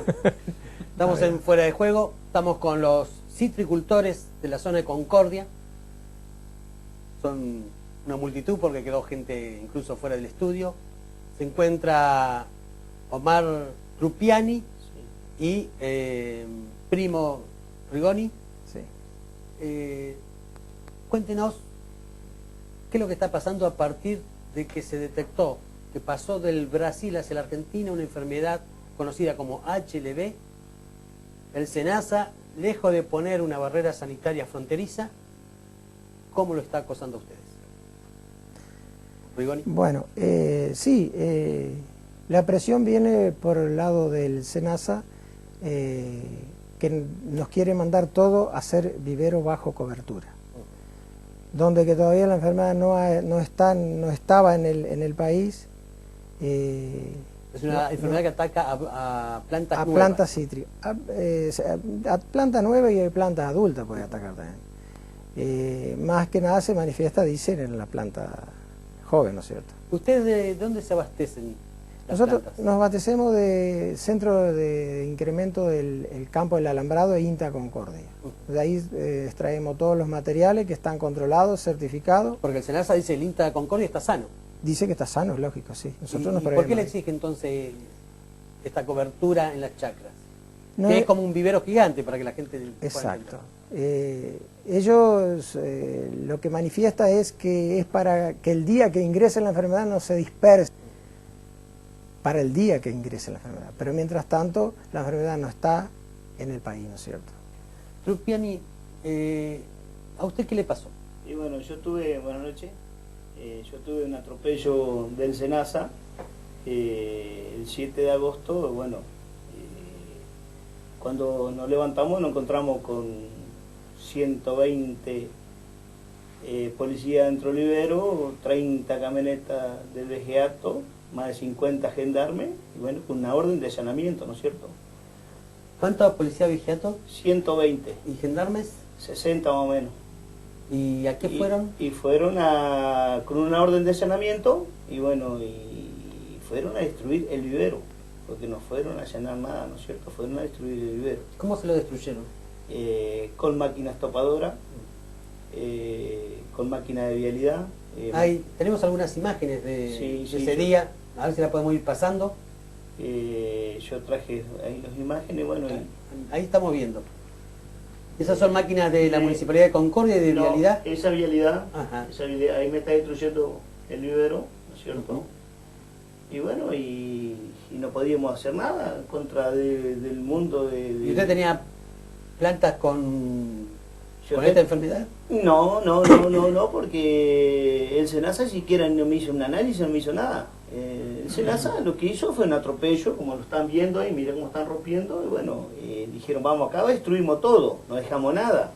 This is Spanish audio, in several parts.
Claro. Estamos en Fuera de Juego, estamos con los citricultores de la zona de Concordia. Son una multitud porque quedó gente incluso fuera del estudio. Se encuentra Omar Trupiani y Primo Rigoni. Sí. Cuéntenos qué es lo que está pasando a partir de que se detectó que pasó del Brasil hacia la Argentina una enfermedad conocida como HLV. El SENASA, lejos de poner una barrera sanitaria fronteriza, ¿cómo lo está acosando a ustedes? Rigoni. Bueno, sí, la presión viene por el lado del SENASA, que nos quiere mandar todo a hacer vivero bajo cobertura, donde que todavía la enfermedad no estaba en el país. Es una enfermedad que ataca a plantas nuevas. Plantas cítricas, a planta nueva y a plantas adultas puede atacar también. Más que nada se manifiesta, dicen, en la planta joven, ¿no es cierto? ¿Ustedes de dónde se abastecen las Nosotros plantas? nos abastecemos de Centro de Incremento del Campo del Alambrado e INTA Concordia. De ahí extraemos todos los materiales que están controlados, certificados. Porque el SENASA dice el INTA Concordia está sano. Dice que está sano, es lógico, sí. Nosotros nos ¿Y por qué le prevemos. exige entonces esta cobertura en las chacras? No Que es- es como un vivero gigante para que la gente pueda Exacto. entender. Ellos lo que manifiesta es que es para que el día que ingrese la enfermedad no se disperse, para el día que ingrese la enfermedad. Pero mientras tanto, la enfermedad no está en el país, ¿no es cierto? Trupiani, ¿a usted qué le pasó? Y bueno, buenas noches, yo tuve un atropello del SENASA el 7 de agosto, bueno, cuando nos levantamos nos encontramos con 120 policías dentro del vivero, 30 camionetas del BGATO, más de 50 gendarmes, y bueno, con una orden de allanamiento, ¿no es cierto? ¿Cuántos policías vigiatos 120, y gendarmes? 60 más o menos. ¿Y a qué fueron? Y fueron con una orden de allanamiento, y bueno, y fueron a destruir el vivero, porque no fueron a allanar nada, ¿no es cierto? Fueron a destruir el vivero. ¿Cómo se lo destruyeron? Con máquinas topadoras, con máquinas de vialidad. Tenemos algunas imágenes de Sí, ese yo- día, a ver si la podemos ir pasando. Yo traje ahí las imágenes, bueno, Ahí estamos viendo. Esas son máquinas de la Sí. Municipalidad de Concordia y de no, Vialidad. esa vialidad, Ajá. ahí me está destruyendo el vivero, ¿no es cierto? Ujú. Y bueno, y no podíamos hacer nada en contra del mundo ¿Y usted tenía plantas con Yo esta te- enfermedad? No, porque el SENASA siquiera no me hizo un análisis, no me hizo nada. El SENASA lo que hizo fue un atropello, como lo están viendo ahí, mira cómo están rompiendo, y bueno, dijeron, vamos acá, destruimos todo, no dejamos nada.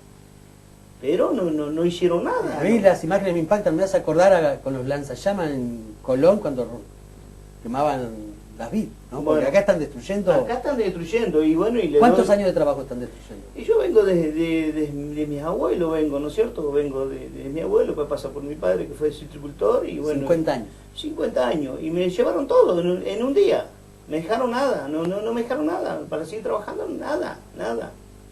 Pero no hicieron nada. A mí ¿no? las imágenes me impactan, me hace acordar con los lanzallamas en Colón cuando quemaban las vid, ¿no? Porque Bueno, acá están destruyendo. Acá están destruyendo, y bueno, y le ¿Cuántos doy- años de trabajo están destruyendo? Y yo vengo de mis abuelos, ¿no es cierto? Vengo de mi abuelo, después pasa por mi padre, que fue citricultor, y bueno... 50 años. 50 años, y me llevaron todo en un día. Me dejaron nada, no me dejaron nada, para seguir trabajando, nada.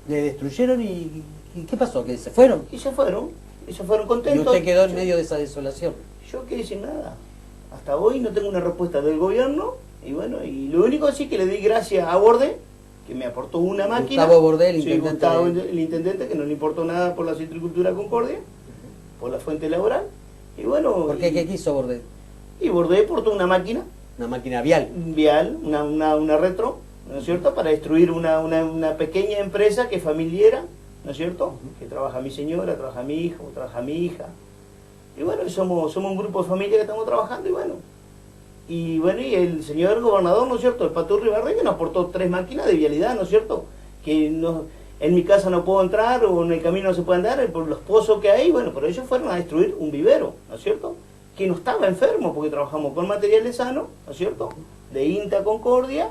Le destruyeron y ¿qué pasó? ¿Que se fueron? Y se fueron Y contentos. usted quedó en medio de esa desolación. Yo quedé sin nada. Hasta hoy no tengo una respuesta del gobierno, y bueno, y lo único sí que le di gracias a Borde, que me aportó una máquina. Gustavo Borde, el Sí, intendente Gustavo, de- el intendente, que no le importó nada por la citricultura Concordia, por la fuente laboral. Y bueno, ¿Por qué? ¿Qué quiso Borde? y Borde aportó una máquina Una máquina vial. vial, una retro, ¿no es cierto?, para destruir una pequeña empresa que es familiar, ¿no es cierto?, que trabaja mi señora, trabaja mi hijo, trabaja mi hija. Y bueno, somos un grupo de familia que estamos trabajando, y bueno, y el señor gobernador, ¿no es cierto?, el Paturri Barreña, nos aportó 3 máquinas de vialidad, ¿no es cierto?, que en mi casa no puedo entrar, o en el camino no se puede andar, por los pozos que hay, bueno, pero ellos fueron a destruir un vivero, ¿no es cierto?, que no estaba enfermo, porque trabajamos con materiales sanos, ¿no es cierto?, de INTA Concordia,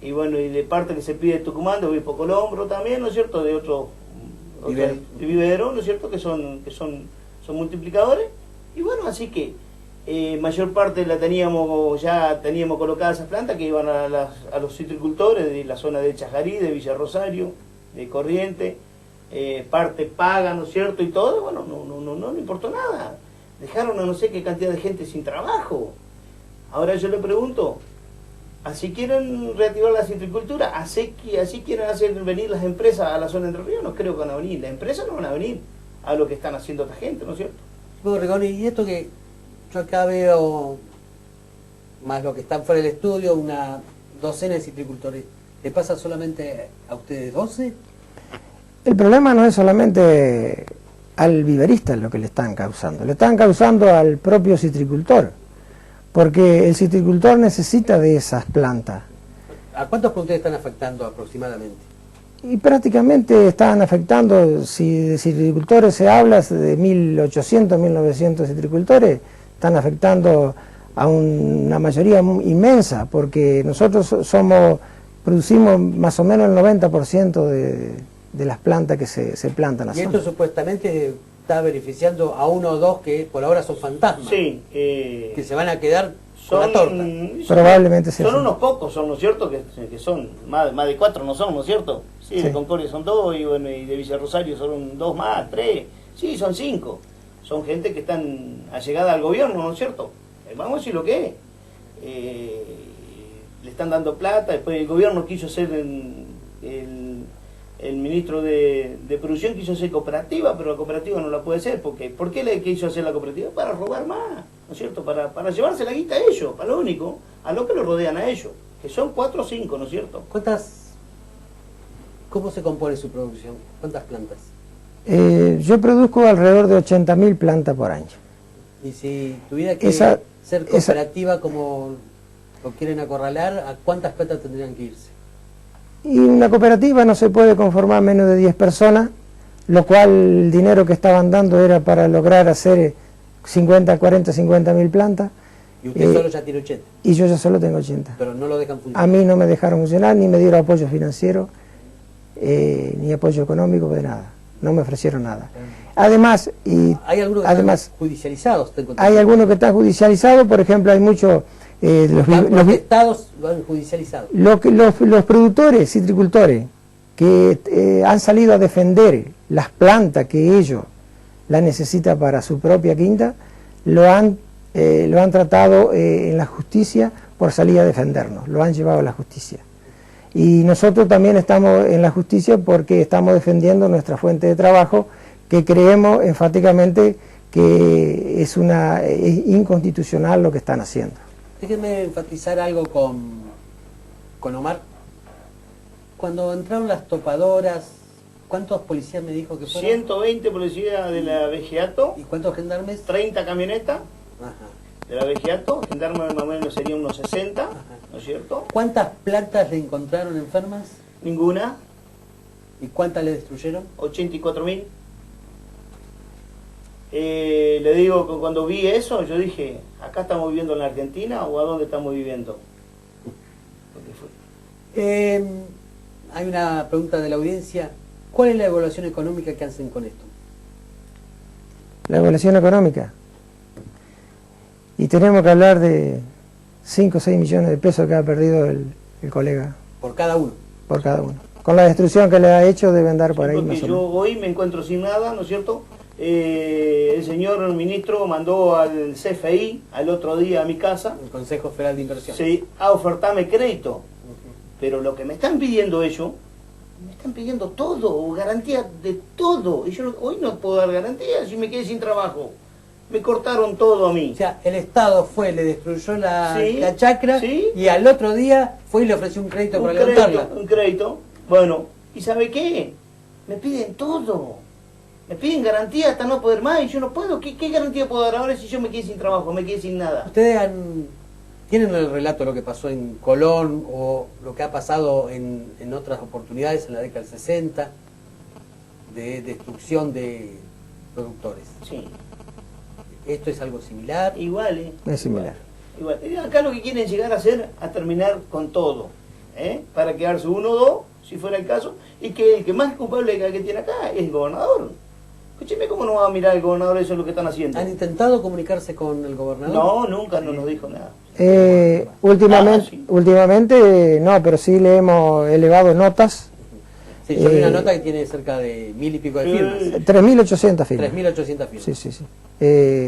y bueno, y de parte que se pide de Tucumán, de Obispo Colombro también, ¿no es cierto?, de otro Vivero. vivero, ¿no es cierto?, que son multiplicadores, y bueno, así que mayor parte ya teníamos colocadas esas plantas que iban a los citricultores de la zona de Chajarí, de Villa Rosario, de Corrientes, parte paga, ¿no es cierto? Y todo, bueno, no importó nada. Dejaron a no sé qué cantidad de gente sin trabajo. Ahora yo le pregunto, ¿así quieren reactivar la citricultura? ¿Así quieren hacer venir las empresas a la zona de Entre Ríos? No creo que van a venir. Las empresas no van a venir a lo que están haciendo esta gente, ¿no es cierto? Bueno, Rigoni, y esto que yo acá veo, más lo que están fuera del estudio, una docena de citricultores, ¿le pasa solamente a ustedes 12? El problema no es solamente al viverista lo que le están causando al propio citricultor, porque el citricultor necesita de esas plantas. ¿A cuántos productores están afectando aproximadamente? Y prácticamente están afectando, si de citricultores se habla, de 1.800, 1.900 citricultores, están afectando a una mayoría inmensa, porque nosotros producimos más o menos el 90% de las plantas que se plantan en la Y zona. esto supuestamente está beneficiando a uno o dos que por ahora son fantasmas, Sí. que se van a quedar con la torta. Probablemente sea son así. unos pocos, ¿no es cierto? Que son, más de 4 no son, ¿no es cierto? Sí, Sí. de Concordia son 2 y, bueno, y de Villa Rosario son 2 más, 3. Sí, son 5. Son gente que están allegada al gobierno, ¿no es cierto? Vamos a decir lo que es. Le están dando plata, después el gobierno quiso hacer el ministro de producción quiso hacer cooperativa, pero la cooperativa no la puede hacer. ¿Por qué le quiso hacer la cooperativa? Para robar más, ¿no es cierto? Para llevarse la guita a ellos, para lo único, a lo que lo rodean a ellos, que son 4 o 5, ¿no es cierto? ¿Cómo se compone su producción? ¿Cuántas plantas? Yo produzco alrededor de 80.000 plantas por año. Y si tuviera que ser cooperativa como lo quieren acorralar, ¿a cuántas plantas tendrían que irse? Y una cooperativa no se puede conformar menos de 10 personas, lo cual el dinero que estaban dando era para lograr hacer 50.000 plantas. Y usted solo ya tiene 80. Y yo ya solo tengo 80. Pero no lo dejan funcionar. A mí no me dejaron funcionar, ni me dieron apoyo financiero, ni apoyo económico, de nada. No me ofrecieron nada. Además, ¿Hay algunos que están judicializados? Hay algunos que están judicializados, por ejemplo, hay muchos... los estados lo han judicializado. Los productores, citricultores, que han salido a defender las plantas que ellos la necesitan para su propia quinta, lo han tratado en la justicia por salir a defendernos, lo han llevado a la justicia. Y nosotros también estamos en la justicia porque estamos defendiendo nuestra fuente de trabajo, que creemos enfáticamente que es inconstitucional lo que están haciendo. Déjenme enfatizar algo con Omar. Cuando entraron las topadoras, ¿cuántos policías me dijo que fueron? 120 policías de la Vegiato. ¿Y cuántos gendarmes? 30 camionetas. Ajá. De la Vegiato, gendarmes más o menos serían unos 60, ajá, ¿no es cierto? ¿Cuántas plantas le encontraron enfermas? Ninguna. ¿Y cuántas le destruyeron? 84.000. Le digo que cuando vi eso, yo dije, ¿acá estamos viviendo en la Argentina o a dónde estamos viviendo? Hay una pregunta de la audiencia. ¿Cuál es la evaluación económica que hacen con esto? La evaluación económica. Y tenemos que hablar de 5 o 6 millones de pesos que ha perdido el colega. ¿Por cada uno? Por cada uno. Con la destrucción que le ha hecho deben dar por ahí más o menos. Yo hoy me encuentro sin nada, ¿no es cierto? El señor ministro mandó al CFI al otro día a mi casa. El Consejo Federal de Inversión. Sí, a ofertarme crédito. Pero lo que me están pidiendo ellos, me están pidiendo todo, garantía de todo. Y yo hoy no puedo dar garantía si me quedé sin trabajo. Me cortaron todo a mí. O sea, el Estado le destruyó la chacra, ¿sí? Y al otro día fue y le ofreció un crédito para levantarla. Un crédito. Bueno, ¿y sabe qué? Me piden todo. Me piden garantía hasta no poder más y yo no puedo. ¿Qué garantía puedo dar ahora si yo me quedé sin trabajo, me quedé sin nada? ¿Ustedes tienen el relato de lo que pasó en Colón o lo que ha pasado en otras oportunidades en la década del 60 de destrucción de productores? Sí. ¿Esto es algo similar? Igual, Es similar. Igual. Acá lo que quieren llegar a hacer, a terminar con todo, para quedarse 1 o 2, si fuera el caso, y que el que más culpable que tiene acá es el gobernador. Escúcheme, ¿cómo no va a mirar el gobernador eso es lo que están haciendo? ¿Han intentado comunicarse con el gobernador? No, nunca no nos dijo nada. Últimamente no, pero sí le hemos elevado notas. Sí, yo vi una nota que tiene cerca de 1000 y pico de firmas. 3.800 firmas. 3.800 firmas. Sí, sí, sí.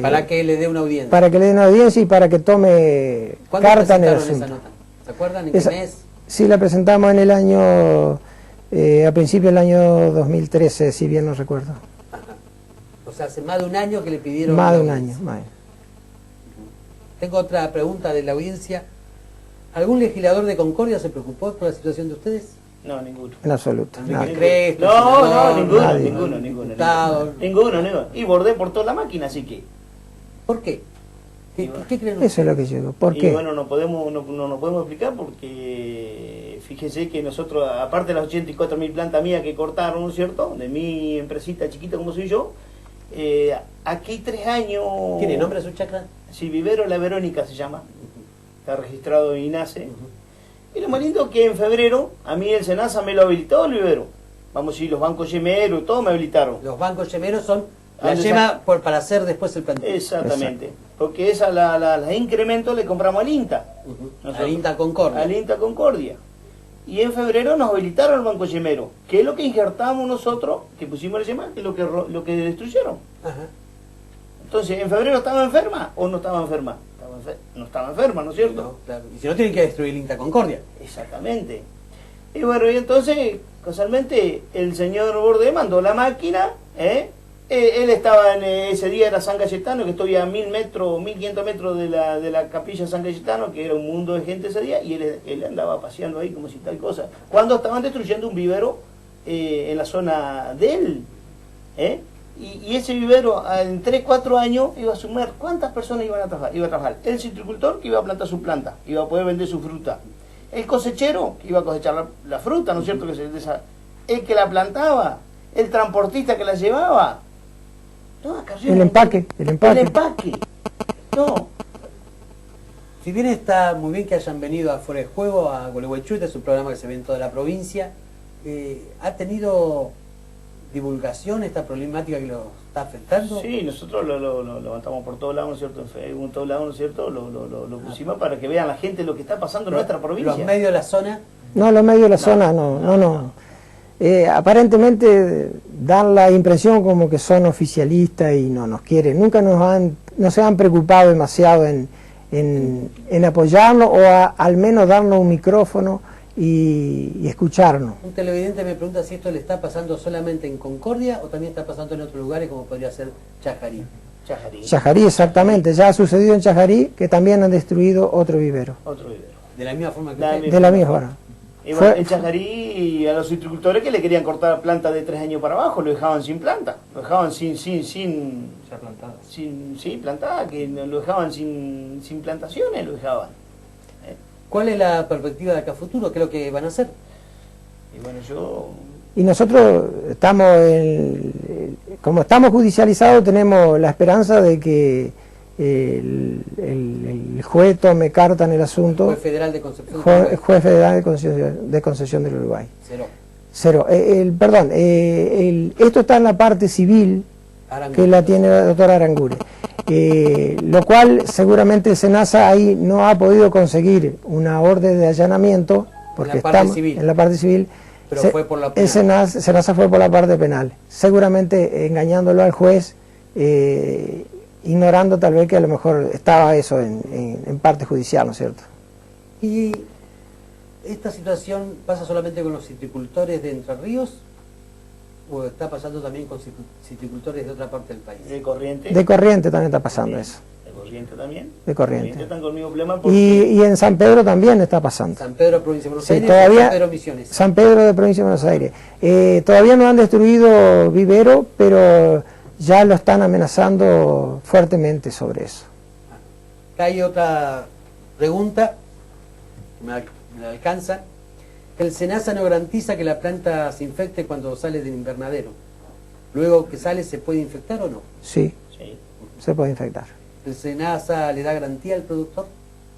Para que le dé una audiencia. Para que le den audiencia y para que tome ¿Cuándo carta en el presentaron esa asunto. nota? ¿Se acuerdan? ¿En qué mes? Sí, la presentamos en el año, a principio del año 2013, si bien no recuerdo. Ajá. O sea, hace más de un año que le pidieron... Más de la un audiencia. año. Más. Tengo otra pregunta de la audiencia. ¿Algún legislador de Concordia se preocupó por la situación de ustedes? No, ninguno. En absoluto. Enrique Nadie. Cresto, No, senador, ninguno, nadie. ninguno. diputado. Ninguno. Y bordé por toda la máquina, así que... ¿Por qué? ¿Qué creen Eso es lo que yo digo. ¿Por Y qué? bueno, no nos podemos explicar porque fíjese que nosotros, aparte de las 84.000 plantas mías que cortaron, ¿no es cierto? De mi empresita chiquita como soy yo, aquí 3 años... ¿Tiene nombre su chacra? Sí, Vivero La Verónica se llama. Está registrado en INASE. Y lo más lindo es que en febrero, a mí el SENASA me lo habilitó el vivero. Vamos a decir, los bancos yemeros, todo me habilitaron. Los bancos yemeros son la ¿Dónde yema para hacer después el planteo. Exactamente. Porque esa la incremento le compramos al INTA. Al INTA Concordia. Al INTA Concordia. Y en febrero nos habilitaron el banco yemero, que es lo que injertamos nosotros, que pusimos el yema, que es lo que destruyeron. Ajá. Entonces, ¿en febrero estaba enferma o no estaba enferma? No estaba enferma, ¿no es cierto? No, claro. Y si no, tienen que destruir el INTA Concordia. Exactamente. Y bueno, y entonces, casualmente, el señor Borde mandó la máquina, él estaba ese día era San Cayetano, que estoy a 1000 metros, 1500 metros de la capilla San Cayetano, que era un mundo de gente ese día, y él andaba paseando ahí como si tal cosa. Cuando estaban destruyendo un vivero en la zona de él, y ese vivero en 3-4 años iba a sumar ¿cuántas personas iban a trabajar? Iba a trabajar el citricultor que iba a plantar su planta, iba a poder vender su fruta, el cosechero que iba a cosechar la fruta, ¿no es cierto? El que la plantaba, el transportista que la llevaba, El empaque. No. Si bien está muy bien que hayan venido a Fuera de Juego, a Gualeguaychú, este es un programa que se ve en toda la provincia, ¿ha tenido divulgación esta problemática que lo está afectando? Sí, nosotros lo levantamos por todos lados, ¿no es cierto? En Facebook, en todos lados, ¿no es cierto? Lo pusimos para que vean la gente lo que está pasando en nuestra provincia. ¿Los medios de la zona? No, los medios de la zona no. Aparentemente dan la impresión como que son oficialistas y no nos quieren. Nunca no se han preocupado demasiado en apoyarnos o al menos darnos un micrófono y escucharnos. Un televidente me pregunta si esto le está pasando solamente en Concordia o también está pasando en otros lugares como podría ser Chajarí. Chajarí, exactamente. Ya ha sucedido en Chajarí que también han destruido otro vivero. Otro vivero. De la misma forma que De la misma forma. En Chajarí, a los citricultores que le querían cortar plantas de 3 años para abajo, lo dejaban sin planta, lo dejaban sin ya plantadas. plantada, que lo dejaban sin plantaciones, lo dejaban. ¿Cuál es la perspectiva de acá a futuro? ¿Qué es lo que van a hacer? Y bueno, Y nosotros estamos, como estamos judicializados, tenemos la esperanza de que el juez tome carta en el asunto. Juez federal de Concepción. Juez federal de Concepción del Uruguay. Cero. Esto está en la parte civil, que la tiene la doctora Aranguren. Lo cual seguramente el SENASA ahí no ha podido conseguir una orden de allanamiento porque estamos en la parte civil, pero fue por la el SENASA fue por la parte penal, seguramente engañándolo al juez, ignorando tal vez que a lo mejor estaba eso en parte judicial, ¿no es cierto? ¿Y esta situación pasa solamente con los citricultores de Entre Ríos o está pasando también con citricultores de otra parte del país? De Corrientes. De Corrientes también está pasando eso. De Corrientes también. De Corrientes. Están con el mismo problema porque... Y en San Pedro también está pasando. San Pedro, provincia de Buenos Sí, Aires, todavía, San Pedro, Misiones. San Pedro de provincia de Buenos Aires. Todavía no han destruido vivero, pero ya lo están amenazando fuertemente sobre eso. Acá hay otra pregunta, me alcanza. El SENASA no garantiza que la planta se infecte cuando sale del invernadero. Luego que sale, ¿se puede infectar o no? Sí, se puede infectar. ¿El SENASA le da garantía al productor?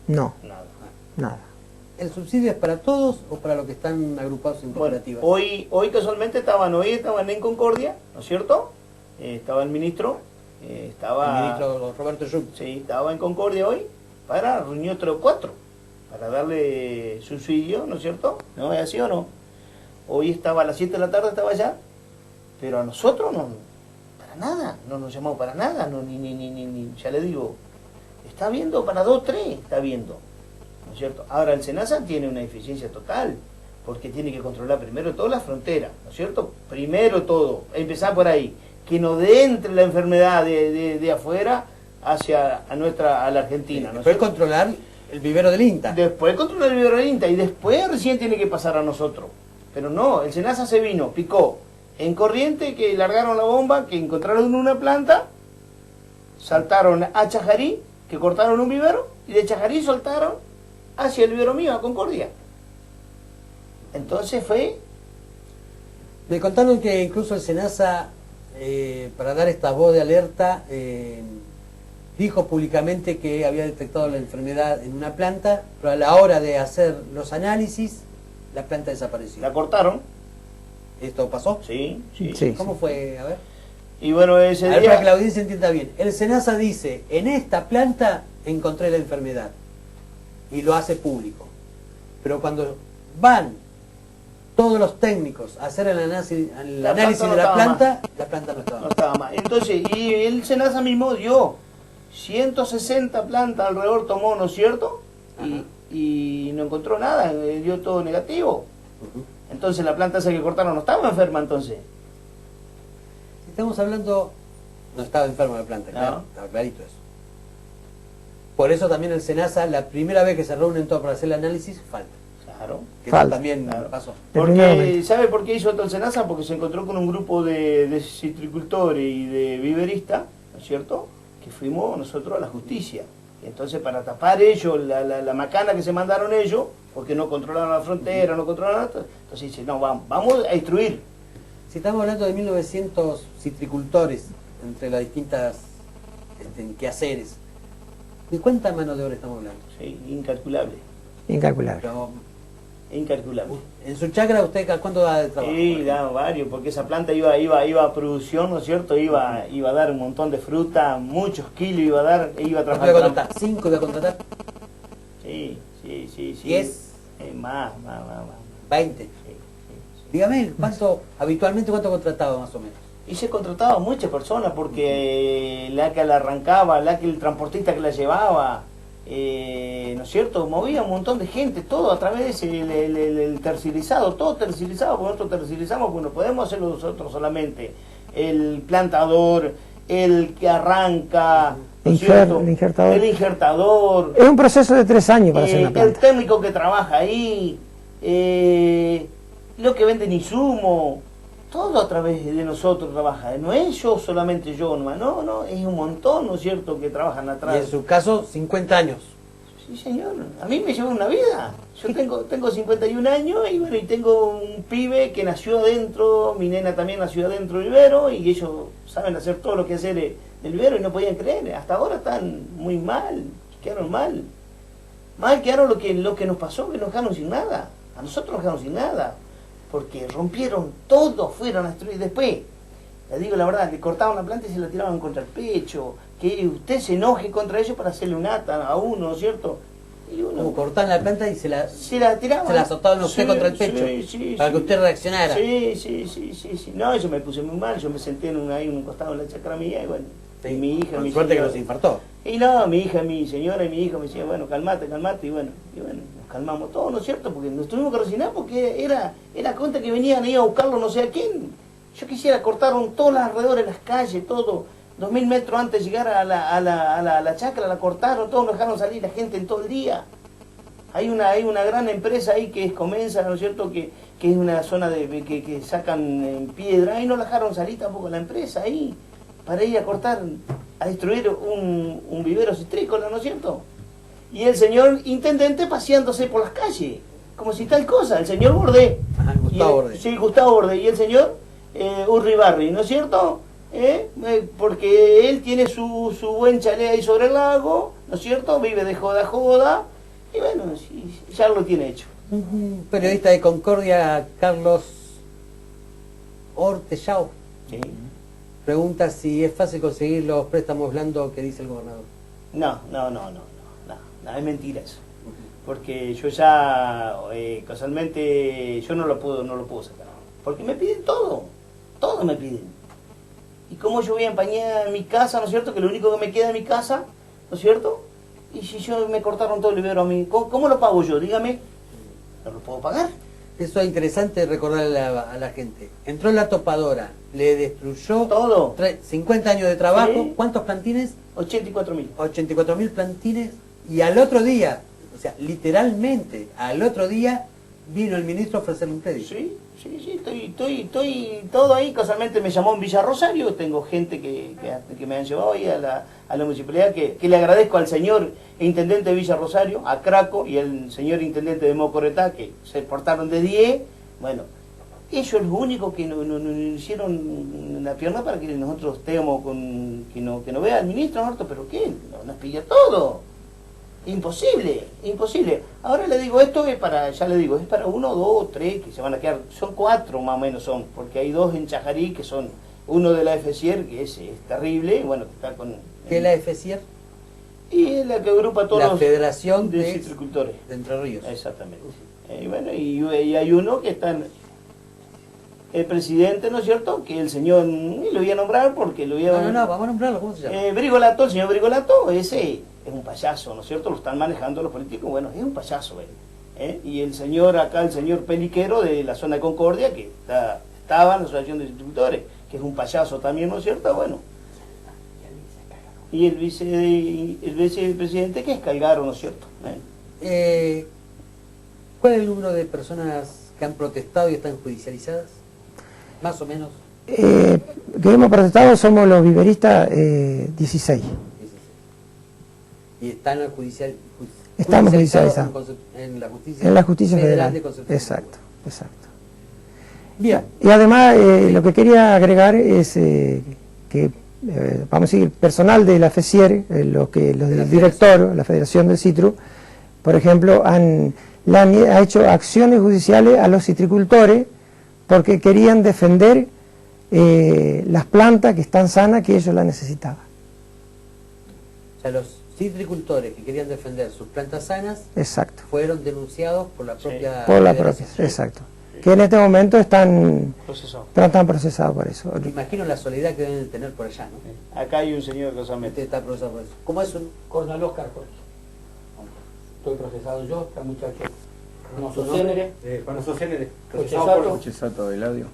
No, Nada. nada. ¿El subsidio es para todos o para los que están agrupados en cooperativas? Hoy casualmente estaban en Concordia, ¿no es cierto? estaba el ministro, estaba... El ministro Roberto Schum. Sí, estaba en Concordia hoy para reunir otro 4, para darle subsidio, ¿no es cierto? ¿No es así o no? Hoy estaba a las 7 de la tarde, estaba allá, pero a nosotros no, para nada, no nos llamó para nada, no, ni, ya le digo, está viendo para 2, 3, está viendo, ¿no es cierto? Ahora el SENASA tiene una eficiencia total, porque tiene que controlar primero toda la frontera, ¿no es cierto? Primero todo, empezar por ahí, que no entre la enfermedad de afuera hacia a la Argentina, ¿no es Después cierto? controlar el vivero del INTA. Después controlar el vivero del INTA y después recién tiene que pasar a nosotros. Pero no, el SENASA se vino, picó en Corriente, que largaron la bomba, que encontraron una planta, saltaron a Chajarí, que cortaron un vivero, y de Chajarí saltaron hacia el vivero mío, a Concordia. Entonces fue... Me contaron que incluso el SENASA, para dar esta voz de alerta, dijo públicamente que había detectado la enfermedad en una planta, pero a la hora de hacer los análisis, la planta desapareció. La cortaron. ¿Esto pasó? Sí, sí. Sí. ¿Cómo fue? A ver. Y bueno, ese A ver, para que la día... audiencia entienda bien. El SENASA dice, en esta planta encontré la enfermedad. Y lo hace público. Pero cuando van todos los técnicos a hacer el análisis de la planta no estaba. No estaba más. Entonces, y el SENASA mismo dio 160 plantas alrededor, tomó, ¿no es cierto? Y no encontró nada, dio todo negativo. Entonces la planta esa que cortaron no estaba enferma entonces. Si estamos hablando, no estaba enferma la planta, No. claro, estaba clarito eso. Por eso también el SENASA, la primera vez que se reúnen todos para hacer el análisis, falta. Claro. Que Falta. eso también Claro. pasó. Porque, Primeramente. ¿sabe por qué hizo esto el SENASA? Porque se encontró con un grupo de citricultores y de viveristas, ¿no es cierto? Que fuimos nosotros a la justicia. Entonces, para tapar ellos la macana que se mandaron ellos, porque no controlaron la frontera, no controlaron nada, entonces dice, no, vamos a instruir. Si estamos hablando de 1900 citricultores entre las distintas quehaceres, ¿de cuánta mano de obra estamos hablando? Sí, incalculable, Incalculable. Pero, incalculable. en su chacra, ¿usted cuánto da de trabajo? Sí, da varios, porque esa planta iba a producción, ¿no es cierto? Iba a dar un montón de fruta, muchos kilos iba a dar, iba a ¿Cuánto trabajar. iba a contratar? ¿5 iba a contratar? Sí. 10. Más. 20. Sí. Dígame, habitualmente cuánto contrataba más o menos? Y se contrataba muchas personas porque la que la arrancaba, el transportista que la llevaba, ¿no es cierto? Movía un montón de gente, todo a través del terciarizado, todo terciarizado, porque nosotros terciarizamos, porque no podemos hacerlo nosotros solamente. El plantador, el que arranca, ¿no es cierto? El injertador. El injertador, Es un proceso de 3 años para hacer una el planta. técnico que trabaja ahí, lo que venden insumo, todo a través de nosotros trabaja. No es solamente yo nomás, no, es un montón, ¿no es cierto?, que trabajan Y atrás. en su caso, 50 años. Sí, señor, a mí me lleva una vida. Yo tengo 51 años y bueno, y tengo un pibe que nació adentro, mi nena también nació adentro del vivero y ellos saben hacer todo lo que hacer del vivero y no podían creer. Hasta ahora están muy mal, quedaron mal. Mal quedaron lo que nos pasó, que nos dejaron sin nada. A nosotros nos dejaron sin nada. Porque rompieron todo, fueron a destruir. Después, le digo la verdad, le cortaban la planta y se la tiraban contra el pecho. Que usted se enoje contra ellos para hacerle un ata a uno, ¿no es cierto? Y uno Como cortaban la planta y se la tiraban. se la azotaban usted Sí, contra el pecho. Para que usted reaccionara. Sí. No, yo me puse muy mal, yo me senté ahí en un costado de la chacra mía y bueno. Sí, Y mi hija, con mi suerte que señora. nos infartó. Y no, mi hija, mi señora y mi hijo me decían, bueno, calmate, y bueno, nos calmamos todos, ¿no es cierto? Porque nos tuvimos que resignar porque era cuenta que venían ahí a buscarlo no sé a quién. Yo quisiera, cortaron todos los alrededores de las calles, todo, 2000 metros antes de llegar a la chacra, la cortaron, todos nos dejaron salir la gente en todo el día. Hay una gran empresa ahí que es Comensa, ¿no es cierto? Que es una zona que sacan piedra, y no la dejaron salir tampoco la empresa ahí, para ir a cortar, a destruir un vivero citrícola, ¿no es cierto? Y el señor intendente paseándose por las calles, como si tal cosa, el señor Bordé. Ajá, Gustavo Bordé. Sí, Gustavo Bordé, y el señor Urribarri, ¿no es cierto? Porque él tiene su buen chalet ahí sobre el lago, ¿no es cierto? Vive de joda a joda, y bueno, ya lo tiene hecho. Un periodista de Concordia, Carlos Ortellao, Sí. Pregunta si es fácil conseguir los préstamos blandos que dice el gobernador. No, es mentira eso. Porque yo ya, casualmente, yo no lo puedo sacar. Porque me piden todo me piden. ¿Y cómo yo voy a empañar mi casa, ¿no es cierto? Que lo único que me queda en mi casa, ¿no es cierto? Y si yo me cortaron todo el vivero a mí, ¿cómo lo pago yo? Dígame, ¿no lo puedo pagar? Eso es interesante recordarle a la gente. Entró en la topadora, le destruyó todo. 50 años de trabajo. Sí. ¿Cuántos plantines? 84.000. 84.000 plantines. Y al otro día, o sea, literalmente, al otro día vino el ministro a ofrecerle un crédito. Sí, estoy todo ahí. Casualmente me llamó en Villa Rosario, tengo gente que me han llevado ahí a la municipalidad, que le agradezco al señor intendente de Villa Rosario, a Craco, y al señor intendente de Mocoretá, que se portaron de 10. Bueno, ellos lo único que nos hicieron la pierna para que nosotros estemos que no vea al ministro, ¿no? Pero ¿qué? Nos pidió todo. Imposible. Ahora le digo, esto es para, ya le digo, es para 1, 2, 3 que se van a quedar, son 4 más o menos son, porque hay 2 en Chajarí, que son uno de la FCIER, que es terrible, bueno, que está con... ¿Qué es la FCIER? Y es la que agrupa todos la los Federación de Citricultores. De Entre Ríos. Exactamente. Y bueno, y hay uno que está... El presidente, ¿no es cierto? Que el señor, y lo voy a nombrar porque lo voy a... No, vamos a nombrarlo, ¿cómo se llama? Brigolato, el señor Brigolato, ese es un payaso, ¿no es cierto? Lo están manejando los políticos, bueno, es un payaso él. Y el señor acá, el señor Peliquero de la zona de Concordia, que estaba en la Asociación de Distribuidores, que es un payaso también, ¿no es cierto? Bueno. Y el vicepresidente que es Calgaro, ¿no es cierto? ¿Cuál es el número de personas que han protestado y están judicializadas? Más o menos. Que hemos protestado somos los viveristas 16. Y están Estamos judicializados en la justicia federal de Concepción. Exacto. Bien. Y además lo que quería agregar es que vamos a decir, personal de la FCIER, los del director, la Federación del Citru, por ejemplo, ha hecho acciones judiciales a los citricultores porque querían defender las plantas que están sanas, que ellos las necesitaban. O sea, los citricultores que querían defender sus plantas sanas, exacto, fueron denunciados por la propia... Por la propia, exacto. Que en este momento están procesados por eso. Me imagino la soledad que deben tener por allá, ¿no? Acá hay un señor que Usted está procesado por eso. ¿Cómo es un...? Coronel Oscar Jorge. Estoy procesado yo, está muchacho. Juan Sosénere, Ochesato Eladio.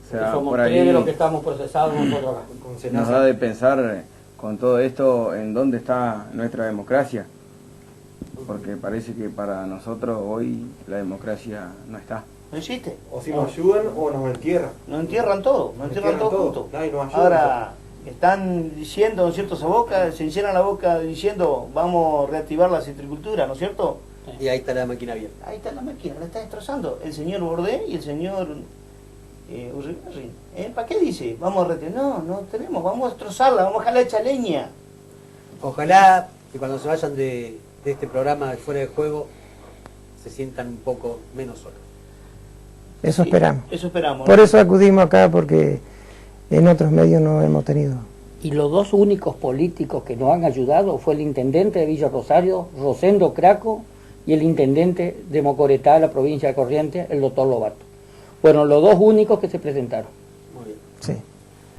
O sea, somos por 3 de ahí los que estamos procesados nosotros acá. nos da de pensar con todo esto en dónde está nuestra democracia. Porque parece que para nosotros hoy la democracia no está. No existe. O si nos ayudan o nos entierran. Nos entierran todo juntos. Nadie nos ayuda. Ahora están diciendo, ¿no es cierto? Se encierran la boca diciendo vamos a reactivar la citricultura, ¿no es cierto? Y ahí está la máquina abierta. Ahí está la máquina, la está destrozando. El señor Bordé y el señor Urribarri. ¿Para qué dice? Vamos a reactivar. No tenemos, vamos a destrozarla, vamos a dejarla hecha leña. Ojalá que cuando se vayan de este programa de Fuera de Juego se sientan un poco menos solos. Eso esperamos. Eso esperamos. Por eso acudimos acá, porque en otros medios no hemos tenido. Y los 2 únicos políticos que nos han ayudado fue el intendente de Villa Rosario, Rosendo Craco, y el intendente de Mocoretá, la provincia de Corrientes, el doctor Lobato. Fueron los 2 únicos que se presentaron. Muy bien. Sí.